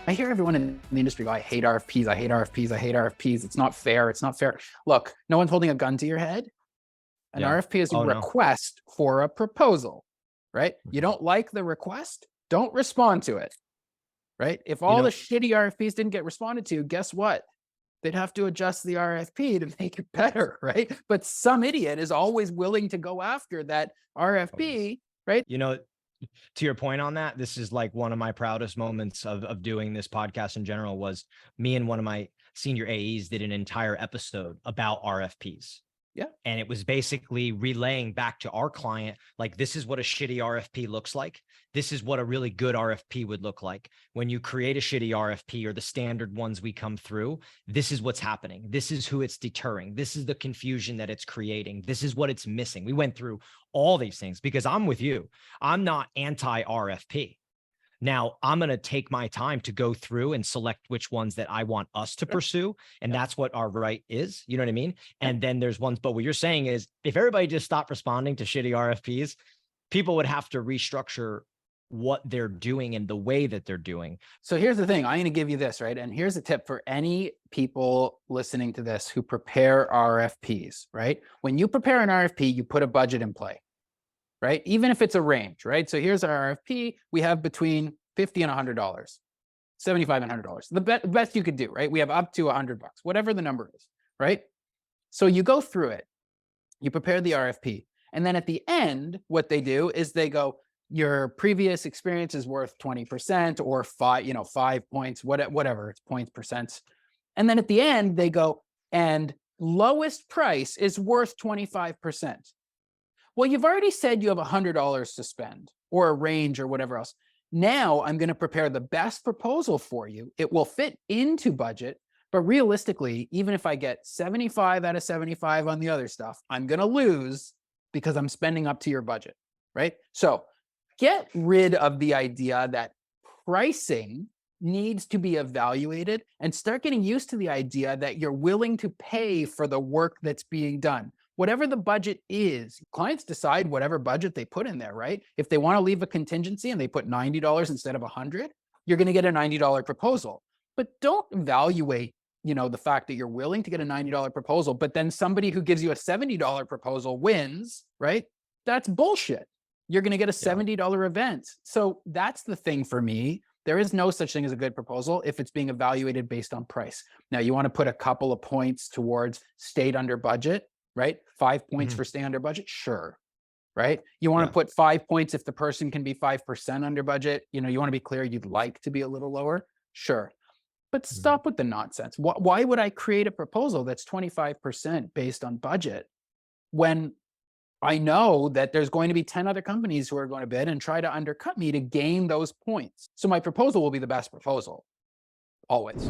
I hear everyone in the industry go, I hate RFPs, I hate RFPs, I hate RFPs. It's not fair. It's not fair. Look, no one's holding a gun to your head. An RFP is a request for a proposal, right? You don't like the request, don't respond to it, right? If all the shitty RFPs didn't get responded to, guess what? They'd have to adjust the RFP to make it better, right? But some idiot is always willing to go after that RFP, right? To your point on that, this is like one of my proudest moments of doing this podcast in general was me and one of my senior AEs did an entire episode about RFPs. Yeah. And it was basically relaying back to our client, like, this is what a shitty RFP looks like. This is what a really good RFP would look like. When you create a shitty RFP or the standard ones we come through, this is what's happening. This is who it's deterring. This is the confusion that it's creating. This is what it's missing. We went through all these things because I'm with you. I'm not anti-RFP. Now, I'm going to take my time to go through and select which ones that I want us to pursue. And that's what our right is. You know what I mean? And then there's ones, but what you're saying is if everybody just stopped responding to shitty RFPs, people would have to restructure what they're doing and the way that they're doing. So here's the thing. I'm going to give you this, right? And here's a tip for any people listening to this who prepare RFPs, right? When you prepare an RFP, you put a budget in play. Right? Even if it's a range, right? So here's our RFP. We have between $50 and $100, $75 and $100. The best you could do, right? We have up to $100, whatever the number is, right? So you go through it, you prepare the RFP, and then at the end, what they do is they go, your previous experience is worth 20% or 5 points, whatever, it's points, percents. And then at the end, they go, and lowest price is worth 25%. Well, you've already said you have $100 to spend or a range or whatever else. Now I'm going to prepare the best proposal for you. It will fit into budget, but realistically, even if I get 75 out of 75 on the other stuff, I'm going to lose because I'm spending up to your budget, right? So get rid of the idea that pricing needs to be evaluated and start getting used to the idea that you're willing to pay for the work that's being done. Whatever the budget is, clients decide whatever budget they put in there, right? If they want to leave a contingency and they put $90 instead of $100, you're going to get a $90 proposal. But don't evaluate, the fact that you're willing to get a $90 proposal, but then somebody who gives you a $70 proposal wins, right? That's bullshit. You're going to get a $70 event. So that's the thing for me. There is no such thing as a good proposal if it's being evaluated based on price. Now, you want to put a couple of points towards stayed under budget, right? 5 points for stay under budget. Sure. Right. You want to put 5 points if the person can be 5% under budget. You want to be clear. You'd like to be a little lower. Sure. But stop with the nonsense. Why would I create a proposal that's 25% based on budget when I know that there's going to be 10 other companies who are going to bid and try to undercut me to gain those points? So my proposal will be the best proposal. Always.